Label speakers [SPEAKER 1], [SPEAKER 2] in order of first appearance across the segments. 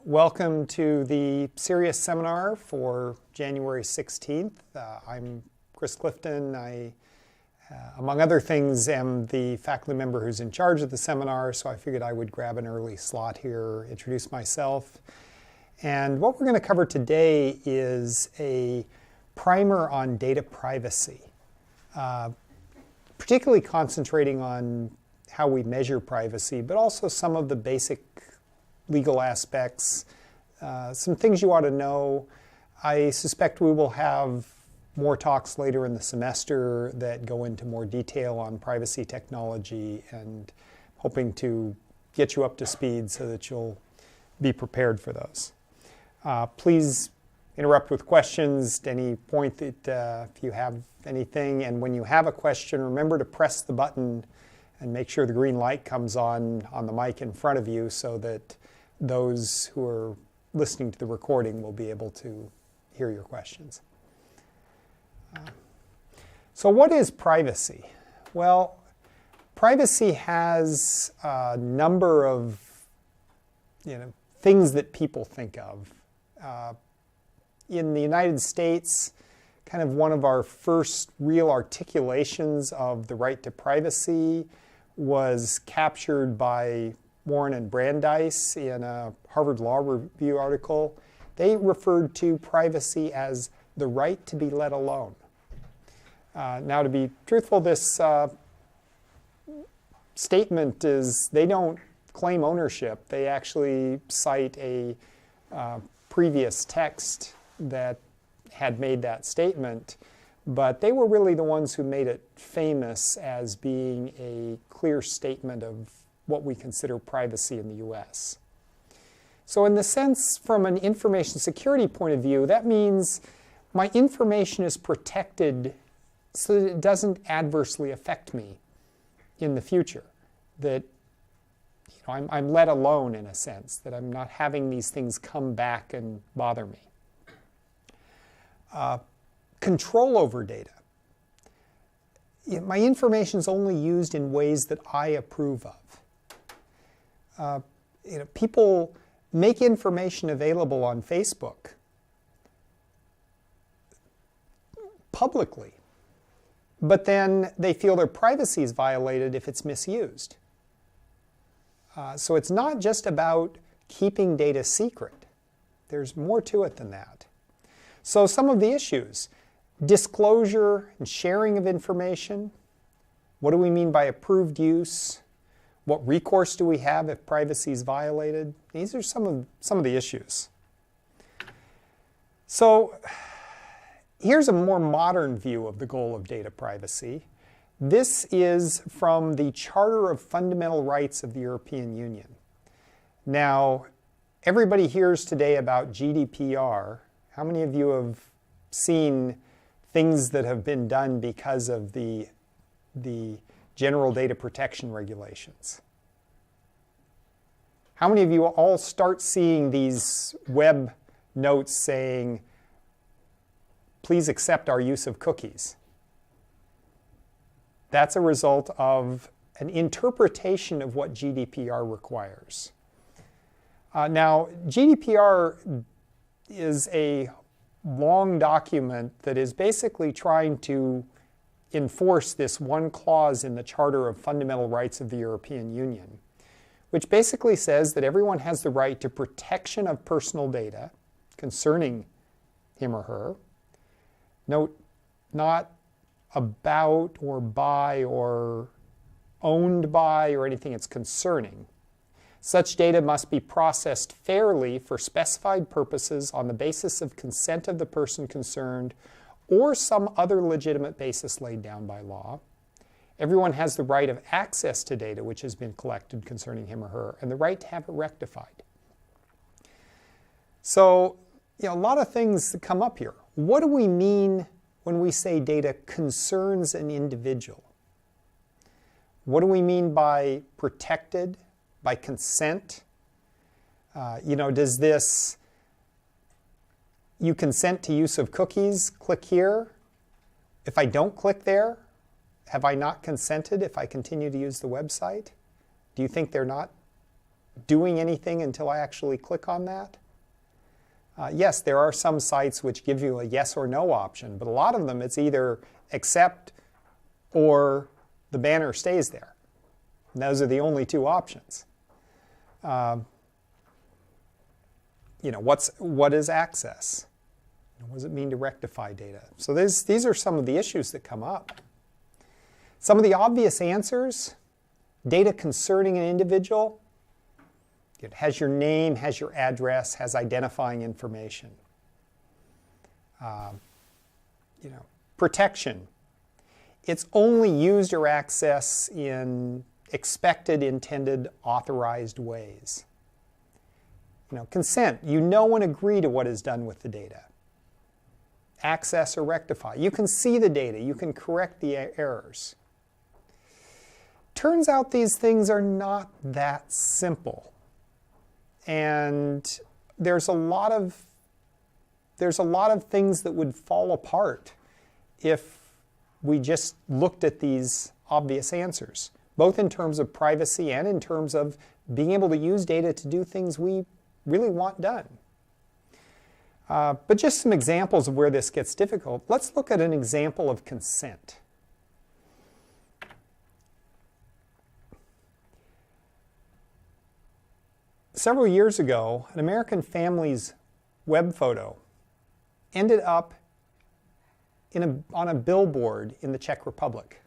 [SPEAKER 1] Welcome to the CERIAS seminar for January 16th. I'm Chris Clifton. I, among other things, am the faculty member who's in charge of the seminar, so I figured I would grab an early slot here, introduce myself. And what we're going to cover today is a primer on data privacy, particularly concentrating on how we measure privacy, but also some of the basic legal aspects, some things you ought to know. I suspect we will have more talks later in the semester that go into more detail on privacy technology, and hoping to get you up to speed so that you'll be prepared for those. Please interrupt with questions at any point that if you have anything, and when you have a question, remember to press the button and make sure the green light comes on the mic in front of you so that those who are listening to the recording will be able to hear your questions. So what is privacy? Well, privacy has a number of things that people think of. In the United States, kind of one of our first real articulations of the right to privacy was captured by Warren and Brandeis in a Harvard Law Review article. They referred to privacy as the right to be let alone. Now, to be truthful, this statement is, they don't claim ownership. They actually cite a previous text that had made that statement, but they were really the ones who made it famous as being a clear statement of what we consider privacy in the US. So in the sense, from an information security point of view, that means my information is protected so that it doesn't adversely affect me in the future. That I'm let alone in a sense, that I'm not having these things come back and bother me. Control over data. My information is only used in ways that I approve of. People make information available on Facebook publicly, but then they feel their privacy is violated if it's misused. So it's not just about keeping data secret. There's more to it than that. So some of the issues: disclosure and sharing of information. What do we mean by approved use? What recourse do we have if privacy is violated? These are some of the issues. So here's a more modern view of the goal of data privacy. This is from the Charter of Fundamental Rights of the European Union. Now, everybody hears today about GDPR. How many of you have seen things that have been done because of the General Data Protection Regulations? How many of you all start seeing these web notes saying, please accept our use of cookies? That's a result of an interpretation of what GDPR requires. Now, GDPR is a long document that is basically trying to enforce this one clause in the Charter of Fundamental Rights of the European Union, which basically says that everyone has the right to protection of personal data concerning him or her. Note, not about or by or owned by or anything, it's concerning. Such data must be processed fairly for specified purposes on the basis of consent of the person concerned or some other legitimate basis laid down by law. Everyone has the right of access to data which has been collected concerning him or her, and the right to have it rectified. So, a lot of things that come up here. What do we mean when we say data concerns an individual? What do we mean by protected, by consent? Does this, you consent to use of cookies, click here. If I don't click there, have I not consented if I continue to use the website? Do you think they're not doing anything until I actually click on that? Yes, there are some sites which give you a yes or no option, but a lot of them it's either accept or the banner stays there. And those are the only two options. What is access? What does it mean to rectify data? So these are some of the issues that come up. Some of the obvious answers: data concerning an individual. It has your name, has your address, has identifying information. Protection. It's only used or accessed in expected, intended, authorized ways. Consent. You know and agree to what is done with the data. Access or rectify. You can see the data. You can correct the errors. Turns out these things are not that simple. And there's a lot of things that would fall apart if we just looked at these obvious answers, both in terms of privacy and in terms of being able to use data to do things we really want done. But just some examples of where this gets difficult. Let's look at an example of consent. Several years ago, an American family's web photo ended up on a billboard in the Czech Republic.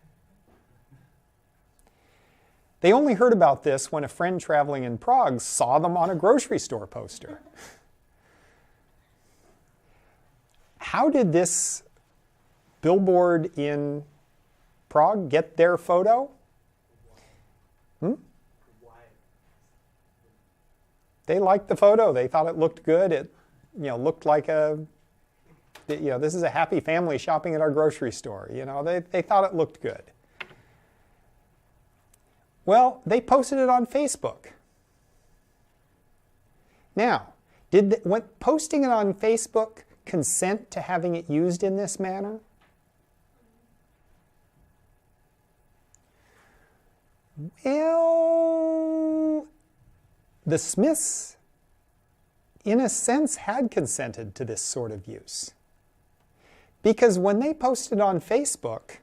[SPEAKER 1] They only heard about this when a friend traveling in Prague saw them on a grocery store poster. How did this billboard in Prague get their photo? They liked the photo. They thought it looked good. It, looked like this is a happy family shopping at our grocery store. They thought it looked good. Well, they posted it on Facebook. Now, when posting it on Facebook consent to having it used in this manner? Well, the Smiths, in a sense, had consented to this sort of use. Because when they posted on Facebook,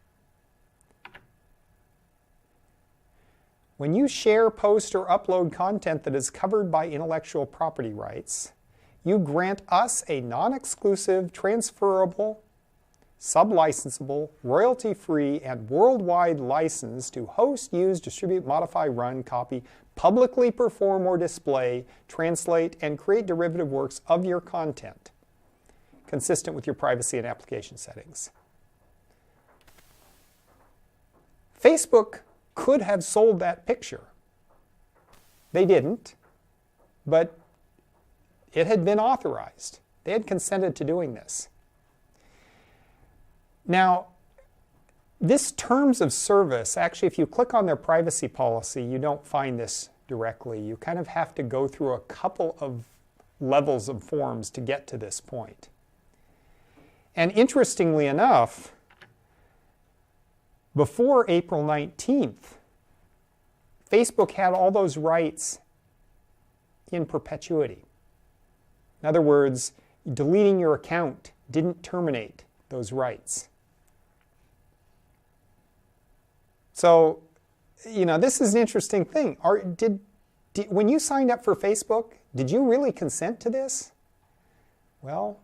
[SPEAKER 1] when you share, post, or upload content that is covered by intellectual property rights, you grant us a non-exclusive, transferable, sublicensable, royalty-free, and worldwide license to host, use, distribute, modify, run, copy, publicly perform or display, translate, and create derivative works of your content, consistent with your privacy and application settings. Facebook could have sold that picture. They didn't, but it had been authorized. They had consented to doing this. Now, this terms of service, actually, if you click on their privacy policy, you don't find this directly. You kind of have to go through a couple of levels of forms to get to this point. And interestingly enough, before April 19th, Facebook had all those rights in perpetuity. In other words, deleting your account didn't terminate those rights. So, this is an interesting thing. When you signed up for Facebook, did you really consent to this? Well,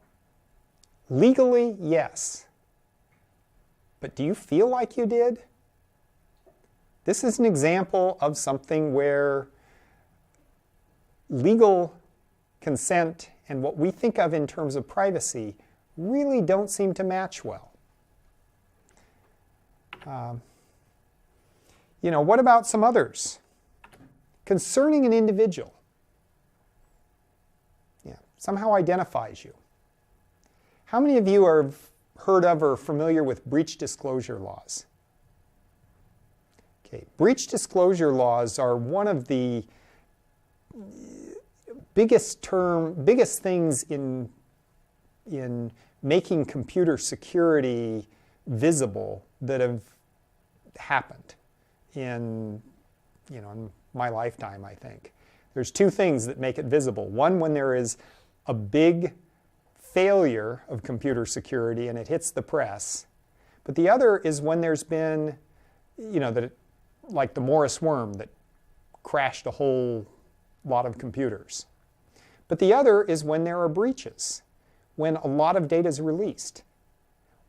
[SPEAKER 1] legally, yes. But do you feel like you did? This is an example of something where legal consent and what we think of in terms of privacy really don't seem to match well. What about some others? Concerning an individual. Somehow identifies you. How many of you are heard of or familiar with breach disclosure laws? Okay, breach disclosure laws are one of the biggest things in making computer security visible that have happened in my lifetime, I think. There's two things that make it visible. One, when there is a big failure of computer security and it hits the press. But the other is when there's been, like the Morris worm that crashed a whole lot of computers. But the other is when there are breaches, when a lot of data is released.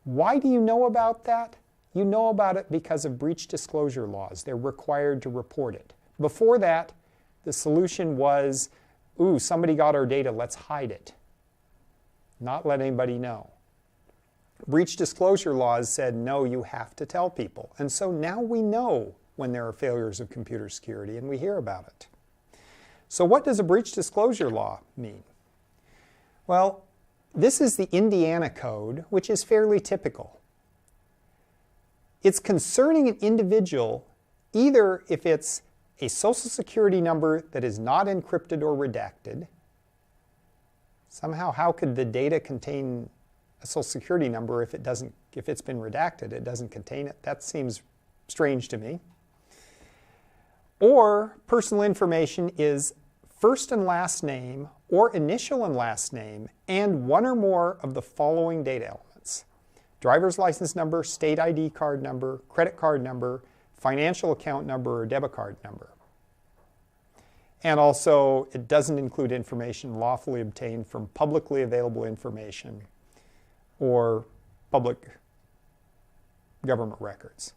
[SPEAKER 1] Why do you know about that? You know about it because of breach disclosure laws. They're required to report it. Before that, the solution was, ooh, somebody got our data, let's hide it. Not let anybody know. Breach disclosure laws said, no, you have to tell people. And so now we know when there are failures of computer security, and we hear about it. So what does a breach disclosure law mean? Well, this is the Indiana code, which is fairly typical. It's concerning an individual either if it's a social security number that is not encrypted or redacted. Somehow, how could the data contain a social security number if it's been redacted? It doesn't contain it. That seems strange to me. Or personal information is first and last name or initial and last name and one or more of the following data elements: driver's license number, state ID card number, credit card number, financial account number, or debit card number. And also, it doesn't include information lawfully obtained from publicly available information or public government records.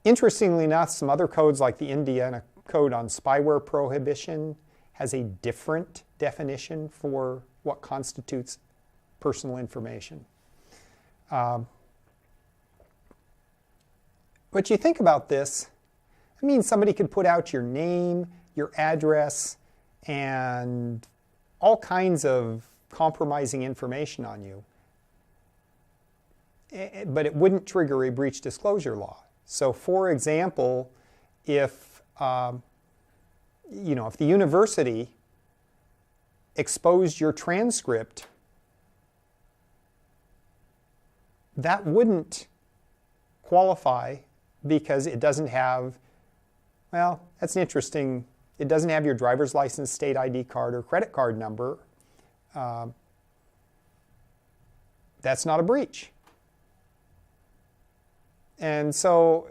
[SPEAKER 1] Interestingly enough, some other codes like the Indiana Code on Spyware Prohibition has a different definition for what constitutes personal information. But you think about this, I mean, somebody could put out your name, your address, and all kinds of compromising information on you. But it wouldn't trigger a breach disclosure law. So for example, if the university exposed your transcript, that wouldn't qualify because it doesn't have, well, that's interesting. It doesn't have your driver's license, state ID card, or credit card number. That's not a breach. And so,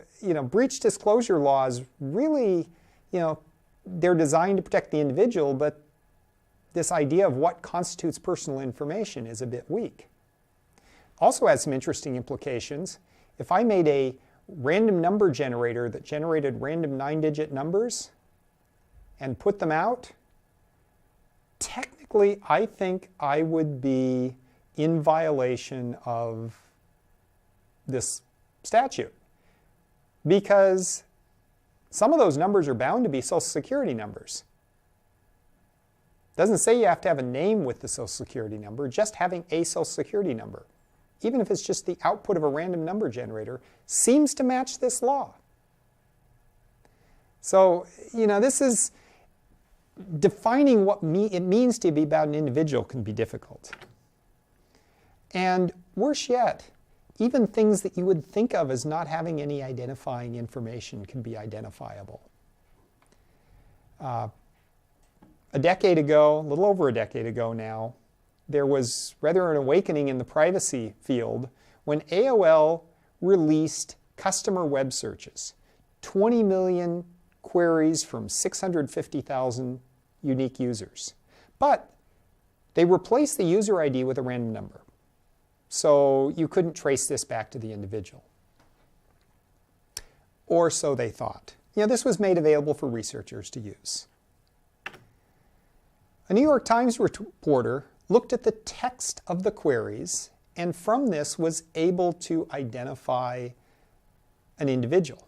[SPEAKER 1] breach disclosure laws really, they're designed to protect the individual, but this idea of what constitutes personal information is a bit weak. Also has some interesting implications. If I made a random number generator that generated random 9-digit numbers and put them out, technically I think I would be in violation of this statute, because some of those numbers are bound to be social security numbers. It doesn't say you have to have a name with the social security number, just having a social security number, even if it's just the output of a random number generator, seems to match this law. So, this is defining what it means to be about an individual can be difficult. And worse yet, even things that you would think of as not having any identifying information can be identifiable. A decade ago, a little over a decade ago now, there was rather an awakening in the privacy field when AOL released customer web searches. 20 million queries from 650,000 unique users. But they replaced the user ID with a random number. So you couldn't trace this back to the individual. Or so they thought. This was made available for researchers to use. A New York Times reporter looked at the text of the queries and from this was able to identify an individual.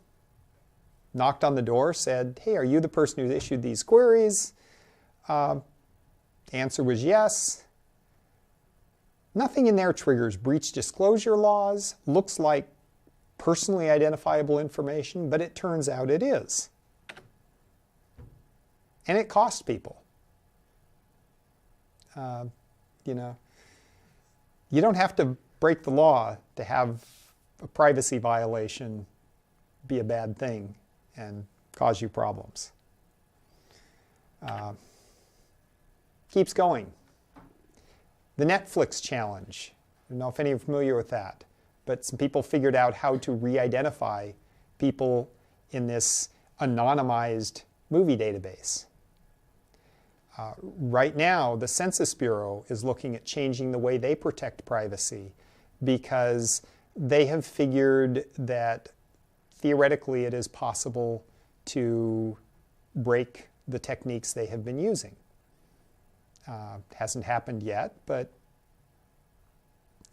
[SPEAKER 1] Knocked on the door, said, hey, are you the person who issued these queries? Answer was yes. Nothing in there triggers breach disclosure laws, looks like personally identifiable information, but it turns out it is. And it costs people. You don't have to break the law to have a privacy violation be a bad thing and cause you problems. Keeps going. The Netflix challenge. I don't know if any are familiar with that, but some people figured out how to re-identify people in this anonymized movie database. Right now, the Census Bureau is looking at changing the way they protect privacy because they have figured that theoretically it is possible to break the techniques they have been using. Hasn't happened yet, but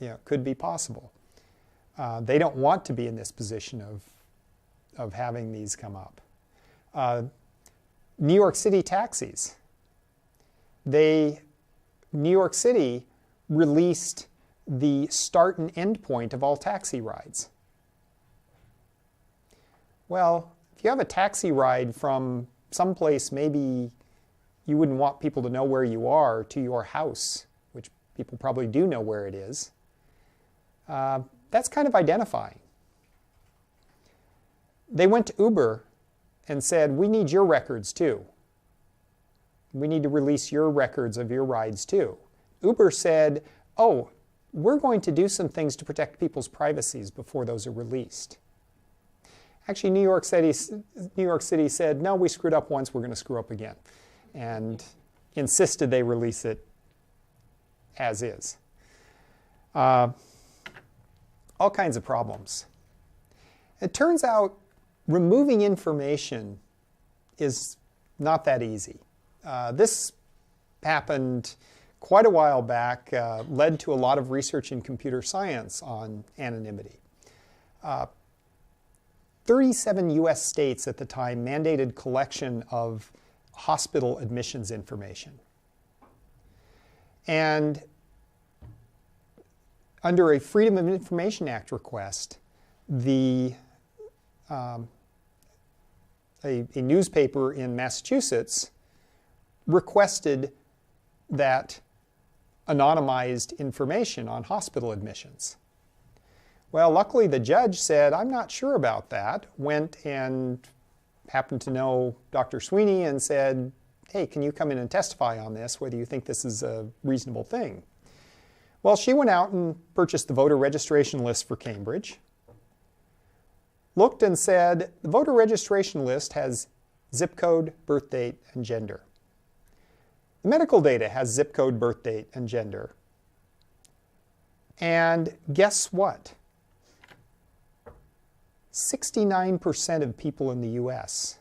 [SPEAKER 1] it could be possible. They don't want to be in this position of having these come up. New York City taxis. New York City released the start and end point of all taxi rides. Well, if you have a taxi ride from someplace maybe you wouldn't want people to know where you are to your house, which people probably do know where it is, that's kind of identifying. They went to Uber and said, we need your records too. We need to release your records of your rides too. Uber said, oh, we're going to do some things to protect people's privacies before those are released. Actually, New York City said, no, we screwed up once, we're going to screw up again, and insisted they release it as is. All kinds of problems. It turns out removing information is not that easy. This happened quite a while back, led to a lot of research in computer science on anonymity. 37 US states at the time mandated collection of hospital admissions information. And under a Freedom of Information Act request, a newspaper in Massachusetts requested that anonymized information on hospital admissions. Well, luckily the judge said, I'm not sure about that, went and happened to know Dr. Sweeney and said, hey, can you come in and testify on this, whether you think this is a reasonable thing? Well, she went out and purchased the voter registration list for Cambridge, looked and said, the voter registration list has zip code, birth date, and gender. The medical data has zip code, birth date, and gender. And guess what? 69% of people in the US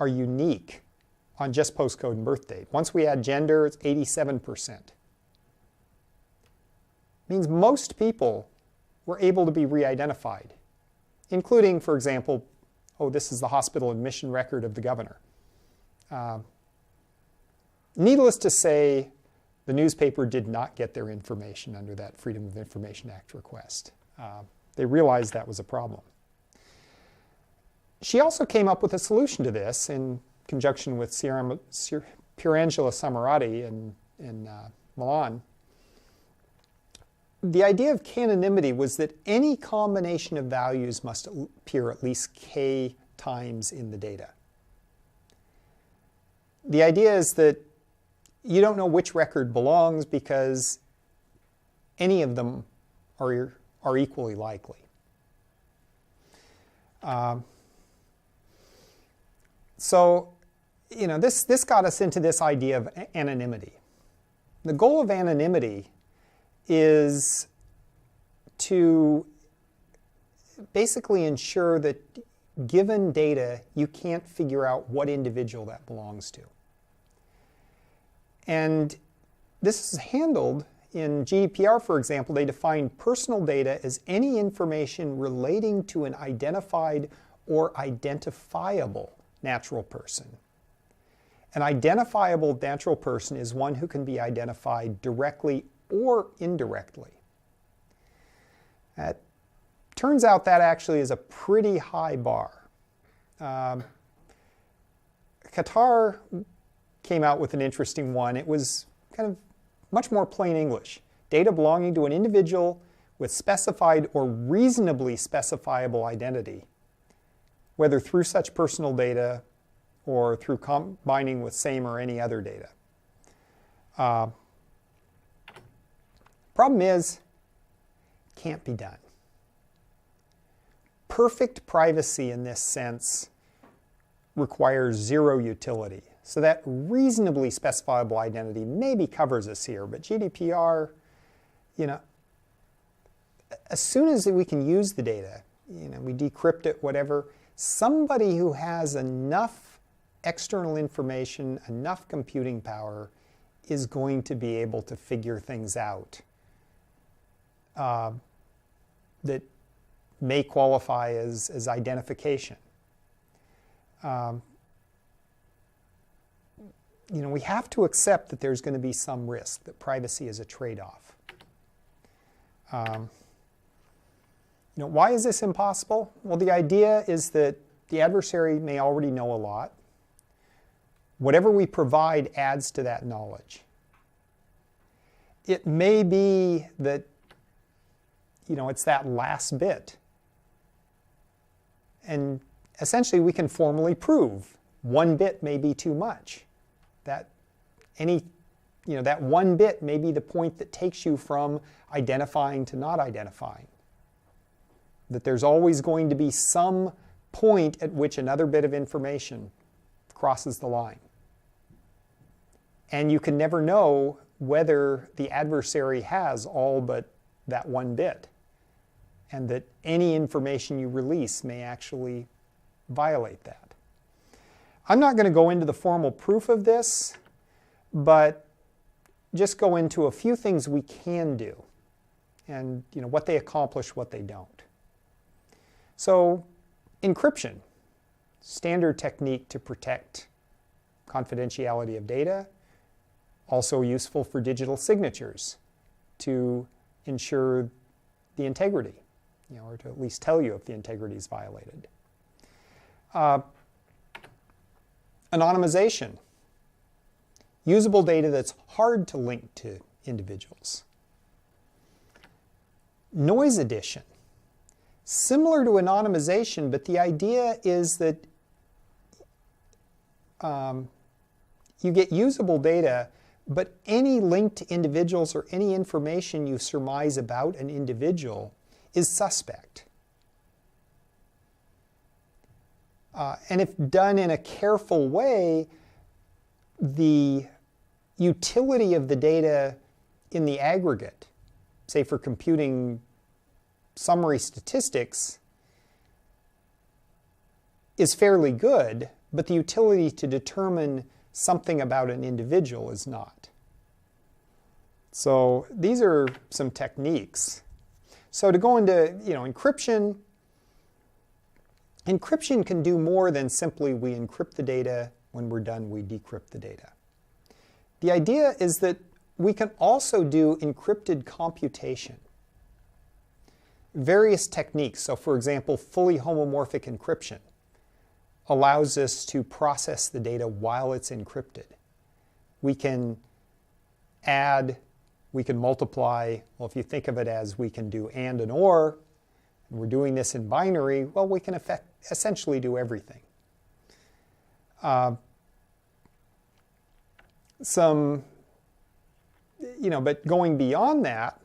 [SPEAKER 1] are unique on just postcode and birth date. Once we add gender, it's 87%. It means most people were able to be re-identified, including, for example, oh, this is the hospital admission record of the governor. Needless to say, the newspaper did not get their information under that Freedom of Information Act request. They realized that was a problem. She also came up with a solution to this in conjunction with Pierangela Samarati in Milan. The idea of canonymity was that any combination of values must appear at least k times in the data. The idea is that you don't know which record belongs because any of them are equally likely. So, this got us into this idea of anonymity. The goal of anonymity is to basically ensure that given data, you can't figure out what individual that belongs to. And this is handled in GDPR, for example. They define personal data as any information relating to an identified or identifiable natural person. An identifiable natural person is one who can be identified directly or indirectly. It turns out that actually is a pretty high bar. Qatar came out with an interesting one. It was kind of much more plain English. Data belonging to an individual with specified or reasonably specifiable identity, whether through such personal data or through combining with same or any other data. Problem is, can't be done. Perfect privacy in this sense requires zero utility. So that reasonably specifiable identity maybe covers us here, but GDPR, as soon as we can use the data, we decrypt it, whatever, somebody who has enough external information, enough computing power, is going to be able to figure things out that may qualify as identification. We have to accept that there's going to be some risk, that privacy is a trade-off. Why is this impossible? Well, the idea is that the adversary may already know a lot. Whatever we provide adds to that knowledge. It may be that, it's that last bit. And essentially we can formally prove 1 bit may be too much. That that 1 bit may be the point that takes you from identifying to not identifying. That there's always going to be some point at which another bit of information crosses the line. And you can never know whether the adversary has all but that 1 bit, and that any information you release may actually violate that. I'm not going to go into the formal proof of this, but just go into a few things we can do, and what they accomplish, what they don't. So, encryption, standard technique to protect confidentiality of data, also useful for digital signatures to ensure the integrity, or to at least tell you if the integrity is violated. Anonymization, usable data that's hard to link to individuals. Noise addition, similar to anonymization, but the idea is that you get usable data, but any link to individuals or any information you surmise about an individual is suspect. And if done in a careful way, the utility of the data in the aggregate, say for computing summary statistics, is fairly good, but the utility to determine something about an individual is not. So these are some techniques. So to go into encryption, encryption can do more than simply we encrypt the data, when we're done we decrypt the data. The idea is that we can also do encrypted computation. Various techniques, so for example, fully homomorphic encryption allows us to process the data while it's encrypted. We can add, we can multiply, well, if you think of it as we can do and or, and we're doing this in binary, well, we can essentially do everything. But going beyond that,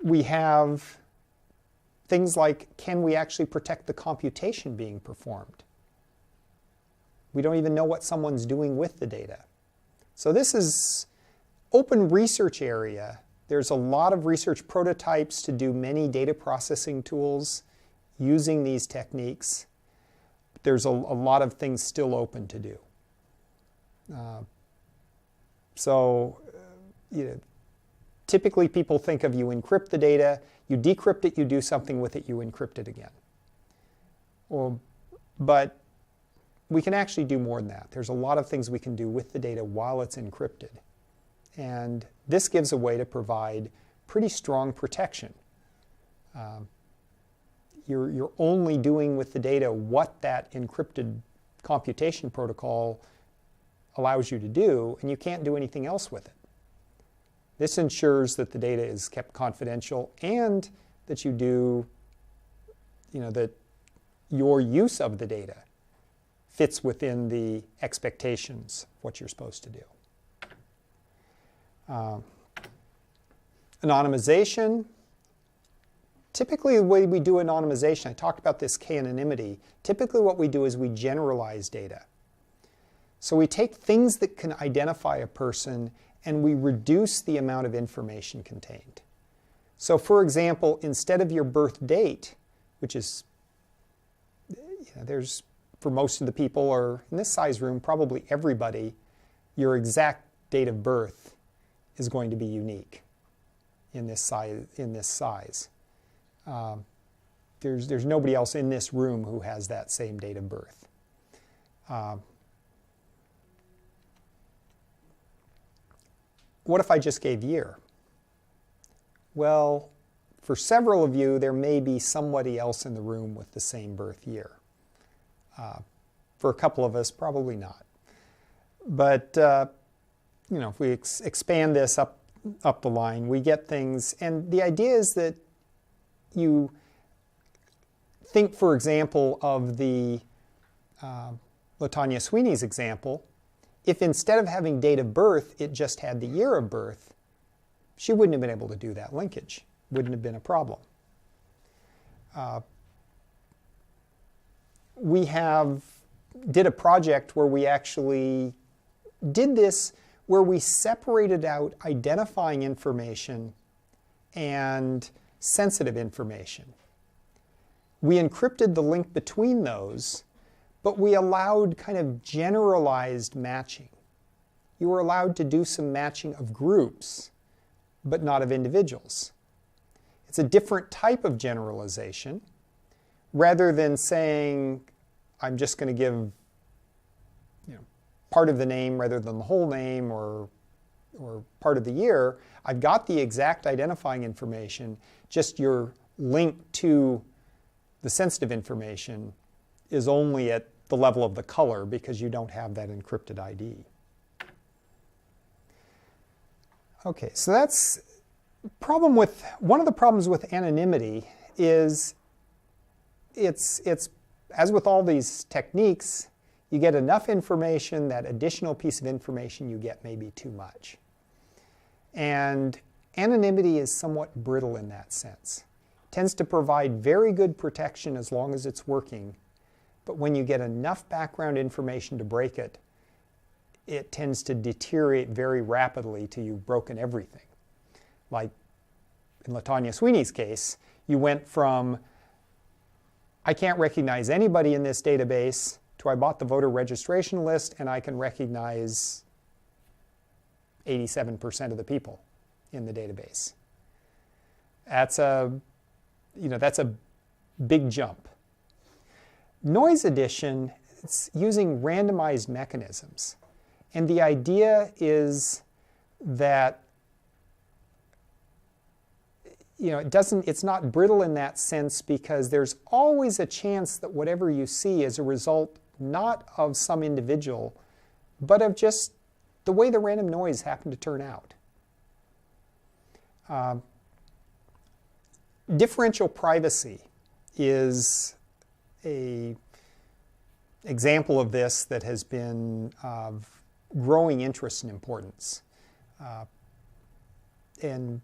[SPEAKER 1] we have things like, can we actually protect the computation being performed? We don't even know what someone's doing with the data. So this is open research area. There's a lot of research prototypes to do many data processing tools using these techniques. There's a lot of things still open to do. Typically people think of you encrypt the data, you decrypt it, you do something with it, you encrypt it again. But we can actually do more than that. There's a lot of things we can do with the data while it's encrypted. And this gives a way to provide pretty strong protection. You're only doing with the data what that encrypted computation protocol allows you to do, and you can't do anything else with it. This ensures that the data is kept confidential and that you do, that your use of the data fits within the expectations of what you're supposed to do. Anonymization. Typically the way we do anonymization, I talked about this k-anonymity, typically what we do is we generalize data. So we take things that can identify a person and we reduce the amount of information contained. So for example, instead of your birth date, which is, there's, for most of the people, or in this size room, probably everybody, your exact date of birth is going to be unique in this size. There's nobody else in this room who has that same date of birth. What if I just gave year? Well, for several of you, there may be somebody else in the room with the same birth year. For a couple of us, probably not. But if we expand this up the line, we get things, and the idea is that you think, for example, of the LaTanya Sweeney's example. If instead of having date of birth, it just had the year of birth, she wouldn't have been able to do that linkage. Wouldn't have been a problem. We did a project where we actually did this, where we separated out identifying information and sensitive information. We encrypted the link between those, but we allowed kind of generalized matching. You were allowed to do some matching of groups, but not of individuals. It's a different type of generalization. Rather than saying, I'm just going to give part of the name rather than the whole name, or part of the year, I've got the exact identifying information, just your link to the sensitive information is only at the level of the color because you don't have that encrypted ID. Okay, so that's one of the problems with anonymity is it's as with all these techniques, you get enough information, that additional piece of information you get may be too much. And anonymity is somewhat brittle in that sense. It tends to provide very good protection as long as it's working, but when you get enough background information to break it, it tends to deteriorate very rapidly till you've broken everything. Like in LaTanya Sweeney's case, you went from, I can't recognize anybody in this database, to I bought the voter registration list and I can recognize 87% of the people in the database. That's a big jump. Noise addition, it's using randomized mechanisms. And the idea is that it's not brittle in that sense because there's always a chance that whatever you see is a result not of some individual, but of just the way the random noise happened to turn out. Differential privacy is an example of this that has been of growing interest and importance. And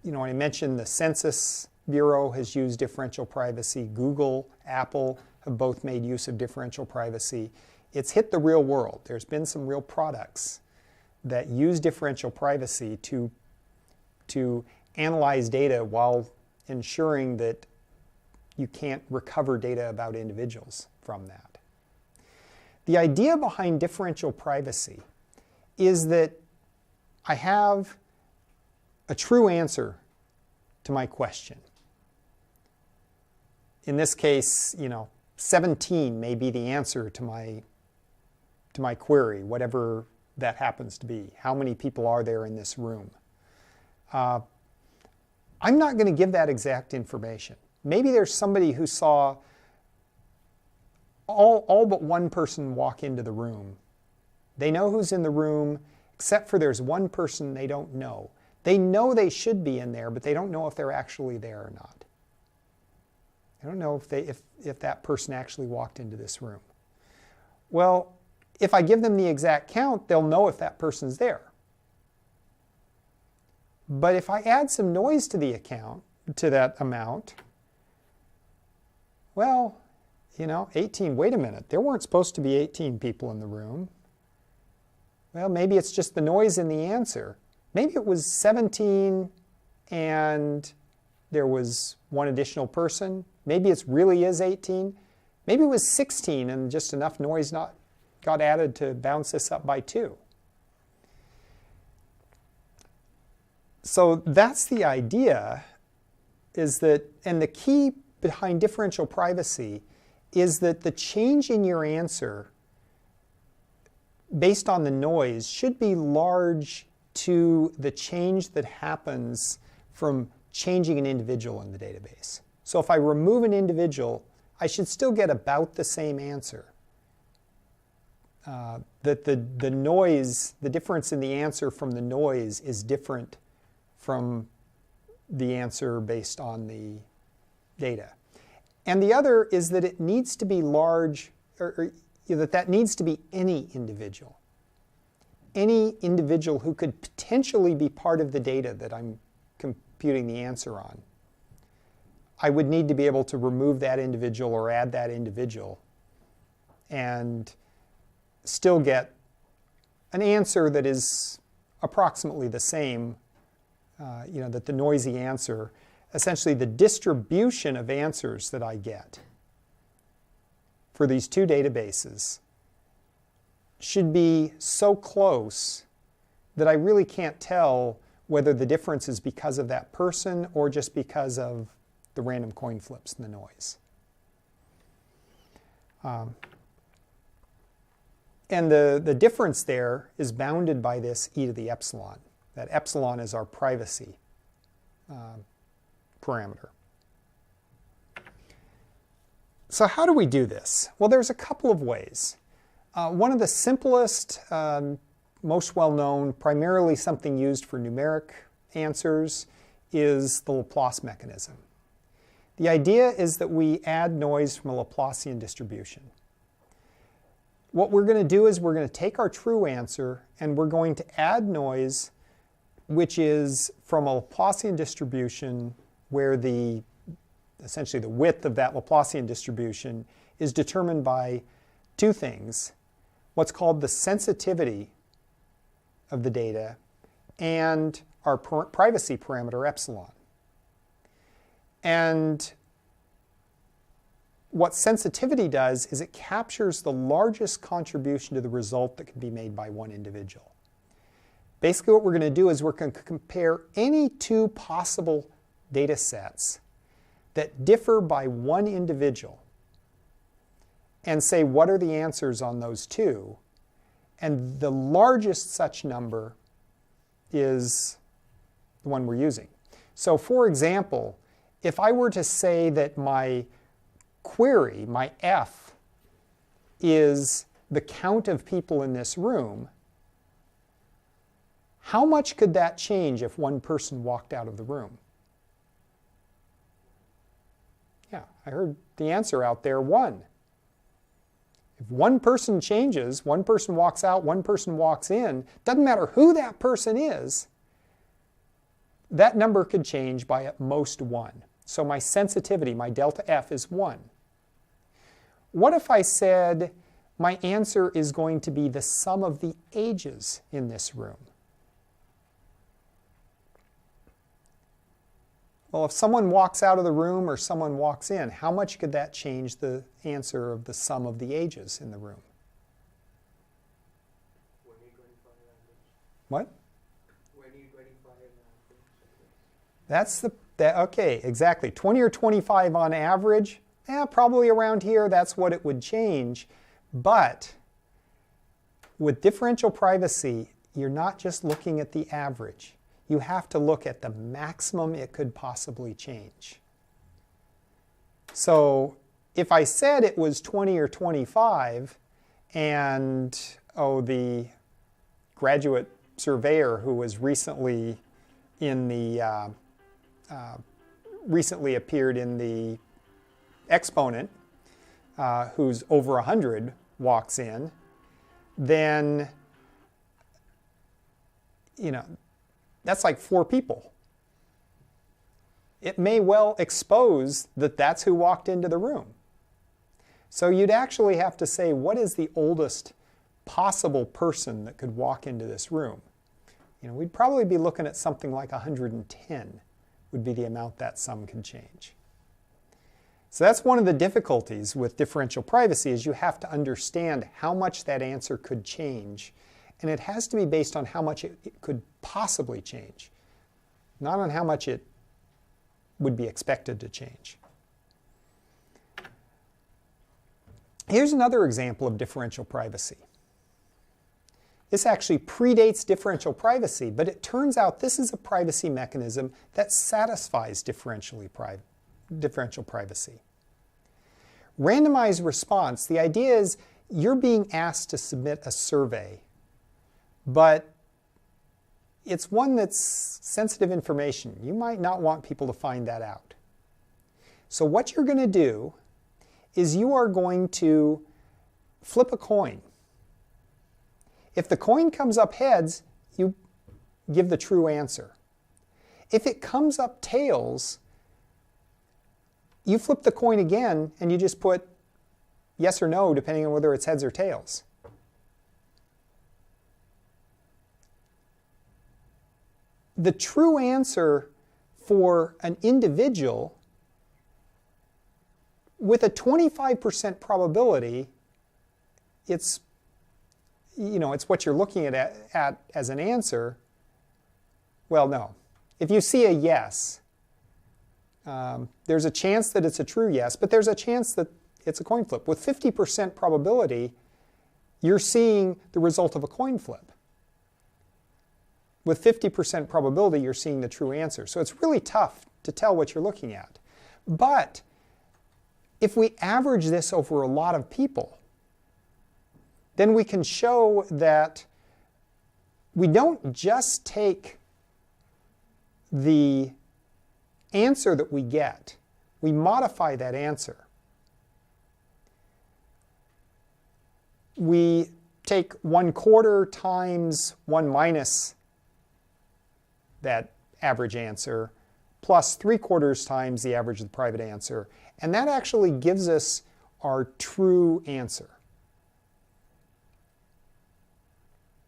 [SPEAKER 1] I mentioned the Census Bureau has used differential privacy. Google, Apple have both made use of differential privacy. It's hit the real world. There's been some real products that use differential privacy to analyze data while ensuring that you can't recover data about individuals from that. The idea behind differential privacy is that I have a true answer to my question. In this case, 17 may be the answer to my query, whatever that happens to be. How many people are there in this room? I'm not going to give that exact information. Maybe there's somebody who saw all but one person walk into the room. They know who's in the room, except for there's one person they don't know. They know they should be in there, but they don't know if they're actually there or not. They don't know if that person actually walked into this room. Well, if I give them the exact count, they'll know if that person's there. But if I add some noise to the account, to that amount, well, 18, wait a minute, there weren't supposed to be 18 people in the room. Well, maybe it's just the noise in the answer. Maybe it was 17 and there was one additional person. Maybe it really is 18. Maybe it was 16 and just enough noise got added to bounce this up by 2. So that's the idea, is that, and the key behind differential privacy is that the change in your answer based on the noise should be large to the change that happens from changing an individual in the database. So if I remove an individual, I should still get about the same answer. That the noise, the difference in the answer from the noise is different from the answer based on the data. And the other is that it needs to be large, or that needs to be any individual. Any individual who could potentially be part of the data that I'm computing the answer on. I would need to be able to remove that individual or add that individual and still get an answer that is approximately the same, that the noisy answer, essentially the distribution of answers that I get for these two databases should be so close that I really can't tell whether the difference is because of that person or just because of the random coin flips and the noise. And the difference there is bounded by this e to the epsilon. That epsilon is our privacy parameter. So how do we do this? Well, there's a couple of ways. One of the simplest, most well-known, primarily something used for numeric answers, is the Laplace mechanism. The idea is that we add noise from a Laplacian distribution. What we're going to do is we're going to take our true answer and we're going to add noise which is from a Laplacian distribution where essentially the width of that Laplacian distribution is determined by two things: what's called the sensitivity of the data and our privacy parameter epsilon. And what sensitivity does is it captures the largest contribution to the result that can be made by one individual. Basically what we're going to do is we're going to compare any two possible data sets that differ by one individual and say what are the answers on those two, and the largest such number is the one we're using. So for example, if I were to say that my query, my F, is the count of people in this room, how much could that change if one person walked out of the room? Yeah, I heard the answer out there, 1. If one person changes, one person walks out, one person walks in, doesn't matter who that person is, that number could change by at most 1. So my sensitivity, my delta F, is 1. What if I said my answer is going to be the sum of the ages in this room? Well, if someone walks out of the room or someone walks in, how much could that change the answer of the sum of the ages in the room? What? Okay, exactly. 20 or 25 on average, probably around here, that's what it would change. But with differential privacy, you're not just looking at the average. You have to look at the maximum it could possibly change. So if I said it was 20 or 25, and the graduate surveyor who was recently in the recently appeared in the exponent, who's over 100, walks in, then, that's like 4 people. It may well expose that that's who walked into the room. So you'd actually have to say, what is the oldest possible person that could walk into this room? We'd probably be looking at something like 110 would be the amount that sum could change. So that's one of the difficulties with differential privacy, is you have to understand how much that answer could change. And it has to be based on how much it could possibly change, not on how much it would be expected to change. Here's another example of differential privacy. This actually predates differential privacy, but it turns out this is a privacy mechanism that satisfies differential privacy. Randomized response, the idea is you're being asked to submit a survey, but it's one that's sensitive information. You might not want people to find that out. So what you're going to do is you are going to flip a coin. If the coin comes up heads, you give the true answer. If it comes up tails, you flip the coin again and you just put yes or no, depending on whether it's heads or tails. The true answer for an individual with a 25% probability, it's what you're looking at as an answer. Well, no. If you see a yes, there's a chance that it's a true yes, but there's a chance that it's a coin flip. With 50% probability, you're seeing the result of a coin flip. With 50% probability, you're seeing the true answer. So it's really tough to tell what you're looking at. But if we average this over a lot of people, then we can show that we don't just take the answer that we get, we modify that answer. We take 1/4 times 1 minus that average answer, plus 3/4 times the average of the private answer, and that actually gives us our true answer.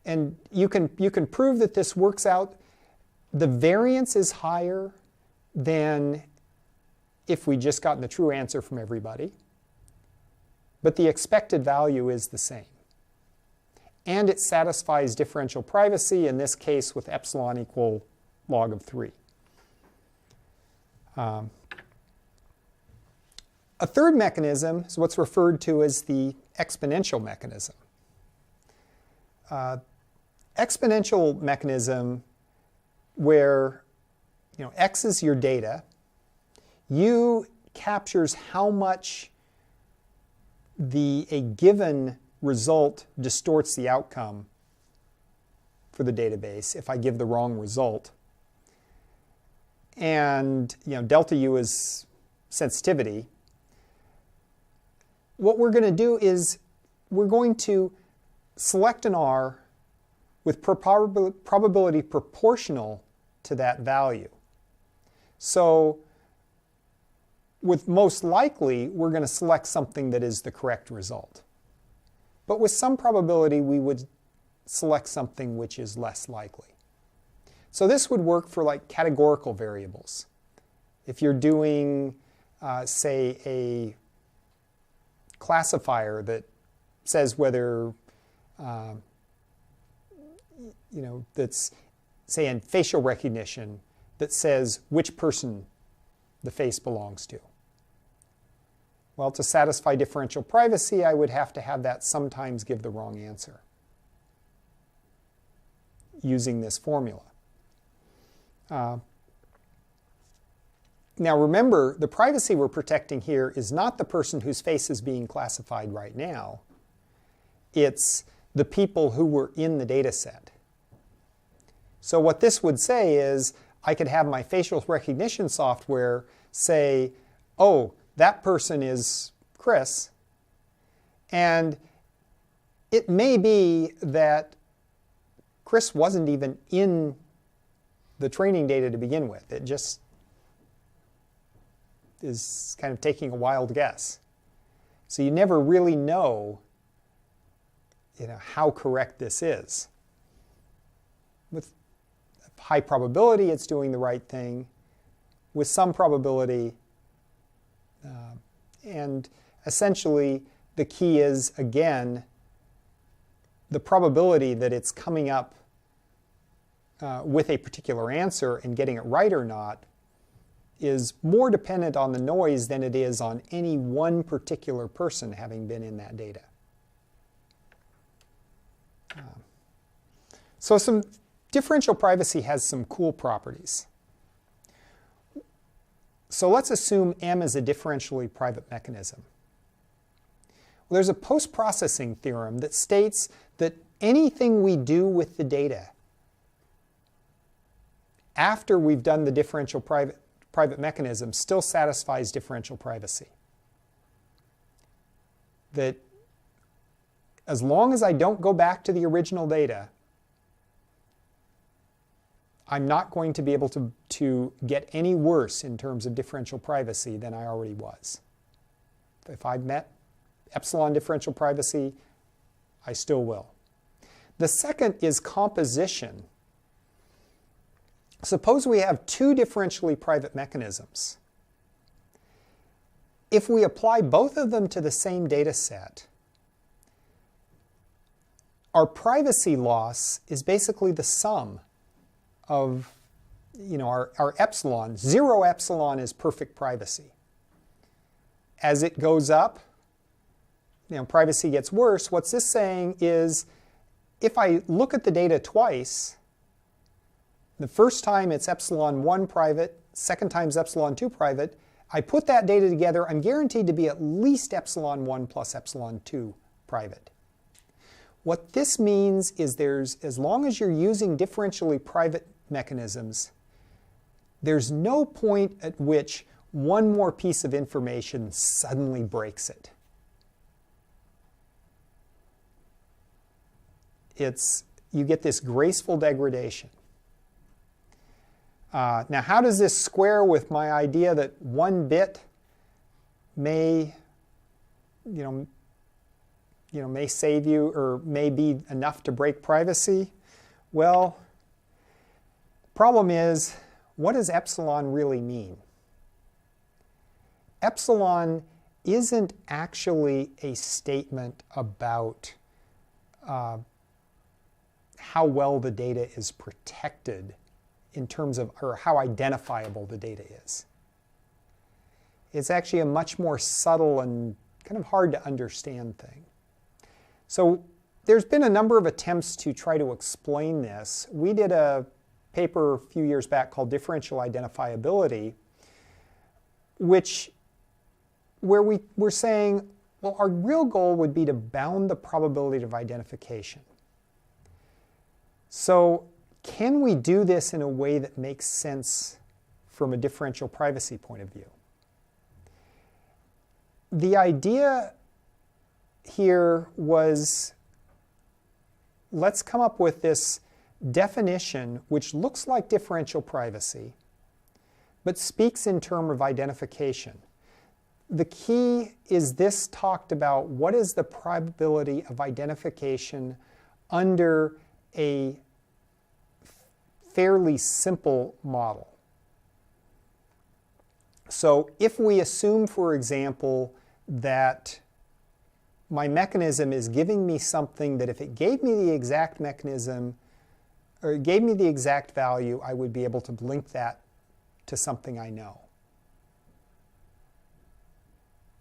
[SPEAKER 1] And you can prove that this works out. The variance is higher than if we just gotten the true answer from everybody, but the expected value is the same. And it satisfies differential privacy, in this case with epsilon equal log of 3. A third mechanism is what's referred to as the exponential mechanism. Exponential mechanism where x is your data, u captures how much a given result distorts the outcome for the database if I give the wrong result. And delta u is sensitivity. What we're going to do is we're going to select an R with probability proportional to that value. So with most likely, we're going to select something that is the correct result. But with some probability, we would select something which is less likely. So this would work for like categorical variables. If you're doing, say, a classifier that says whether, that's, say, in facial recognition, that says which person the face belongs to. Well, to satisfy differential privacy, I would have to have that sometimes give the wrong answer using this formula. Now remember, the privacy we're protecting here is not the person whose face is being classified right now. It's the people who were in the data set. So what this would say is I could have my facial recognition software say, oh, that person is Chris, and it may be that Chris wasn't even in the training data to begin with. It just is kind of taking a wild guess. So you never really know, how correct this is. With high probability, it's doing the right thing. With some probability, and essentially the key is, again, the probability that it's coming up with a particular answer and getting it right or not is more dependent on the noise than it is on any one particular person having been in that data. So some differential privacy has some cool properties. So let's assume M is a differentially private mechanism. Well, there's a post-processing theorem that states that anything we do with the data after we've done the differential private mechanism still satisfies differential privacy. That as long as I don't go back to the original data, I'm not going to be able to get any worse in terms of differential privacy than I already was. If I've met epsilon differential privacy, I still will. The second is composition. Suppose we have two differentially private mechanisms. If we apply both of them to the same data set, our privacy loss is basically the sum of our epsilon. 0 epsilon is perfect privacy. As it goes up, privacy gets worse. What's this saying is, if I look at the data twice, the first time it's epsilon 1 private, second time it's epsilon 2 private, I put that data together, I'm guaranteed to be at least epsilon 1 plus epsilon 2 private. What this means is as long as you're using differentially private mechanisms, there's no point at which one more piece of information suddenly breaks it. You get this graceful degradation. Now, how does this square with my idea that 1 bit may save you or may be enough to break privacy? Well, problem is, what does epsilon really mean? Epsilon isn't actually a statement about how well the data is protected in terms of, or how identifiable the data is. It's actually a much more subtle and kind of hard to understand thing. So there's been a number of attempts to try to explain this. We did a paper a few years back called Differential Identifiability, where we were saying, well, our real goal would be to bound the probability of identification. So can we do this in a way that makes sense from a differential privacy point of view? The idea here was, let's come up with this definition which looks like differential privacy, but speaks in terms of identification. The key is this talked about what is the probability of identification under a fairly simple model. So if we assume, for example, that my mechanism is giving me something that if it gave me the exact mechanism, or it gave me the exact value, I would be able to link that to something I know.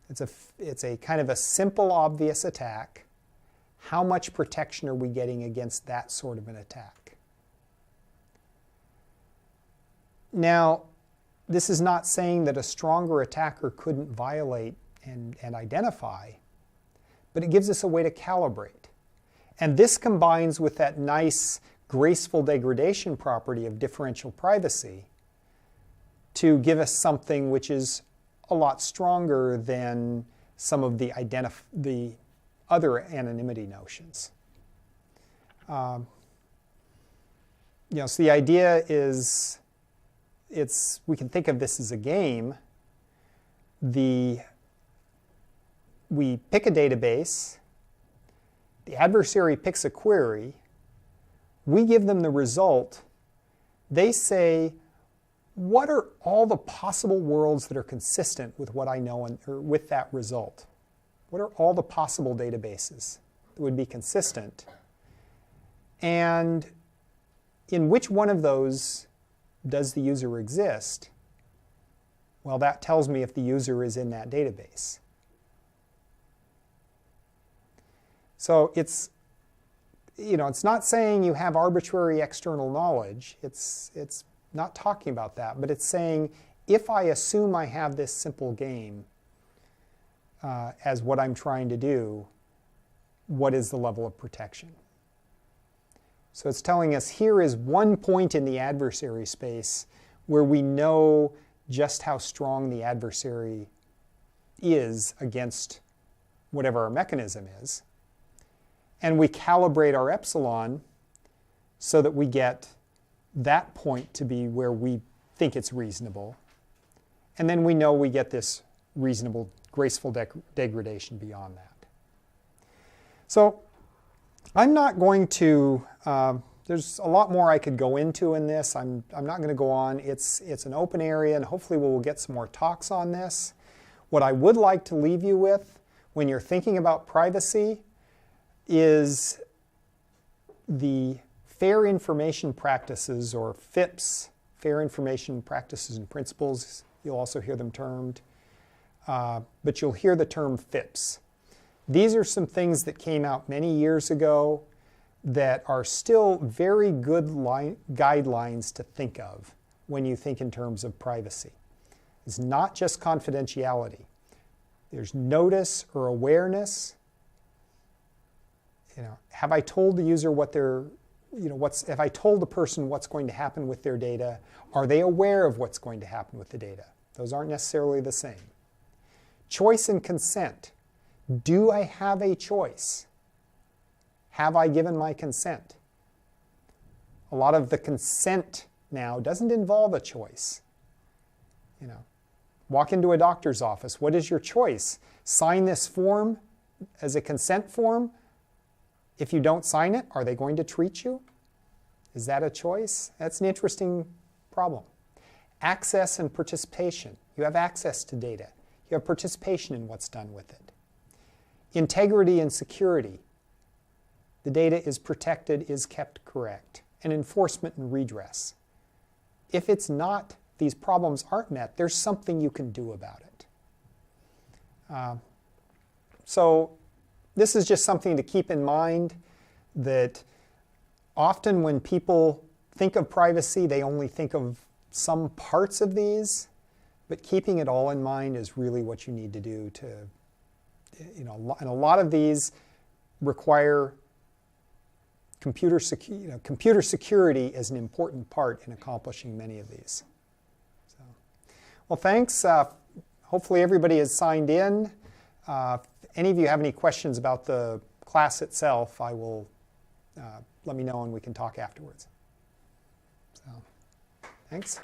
[SPEAKER 1] It's a kind of a simple, obvious attack. How much protection are we getting against that sort of an attack? Now, this is not saying that a stronger attacker couldn't violate and identify, but it gives us a way to calibrate. And this combines with that nice, graceful degradation property of differential privacy to give us something which is a lot stronger than some of the other anonymity notions. So the idea is, we can think of this as a game. We pick a database, the adversary picks a query, we give them the result, they say, what are all the possible worlds that are consistent with what I know or with that result? What are all the possible databases that would be consistent? And in which one of those does the user exist? Well, that tells me if the user is in that database. So it's not saying you have arbitrary external knowledge. It's not talking about that, but it's saying if I assume I have this simple game as what I'm trying to do, what is the level of protection? So it's telling us here is one point in the adversary space where we know just how strong the adversary is against whatever our mechanism is. And we calibrate our epsilon so that we get that point to be where we think it's reasonable. And then we know we get this reasonable, graceful degradation beyond that. So I'm not going to, there's a lot more I could go into in this. I'm not going to go on. It's an open area, and hopefully we'll get some more talks on this. What I would like to leave you with when you're thinking about privacy is the Fair Information Practices, or FIPS, Fair Information Practices and Principles. You'll also hear them termed, but you'll hear the term FIPS. These are some things that came out many years ago that are still very good guidelines to think of when you think in terms of privacy. It's not just confidentiality. There's notice or awareness. Have I told the user what they're, have I told the person what's going to happen with their data? Are they aware of what's going to happen with the data? Those aren't necessarily the same. Choice and consent. Do I have a choice? Have I given my consent? A lot of the consent now doesn't involve a choice. Walk into a doctor's office. What is your choice? Sign this form as a consent form. If you don't sign it, are they going to treat you? Is that a choice? That's an interesting problem. Access and participation. You have access to data. You have participation in what's done with it. Integrity and security. The data is protected, is kept correct. And enforcement and redress. If it's not, these problems aren't met, there's something you can do about it. So this is just something to keep in mind, that often when people think of privacy, they only think of some parts of these, but keeping it all in mind is really what you need to do to, and a lot of these require computer security as an important part in accomplishing many of these. So, well, thanks. Hopefully everybody has signed in. If any of you have any questions about the class itself, I will let me know and we can talk afterwards. So, thanks.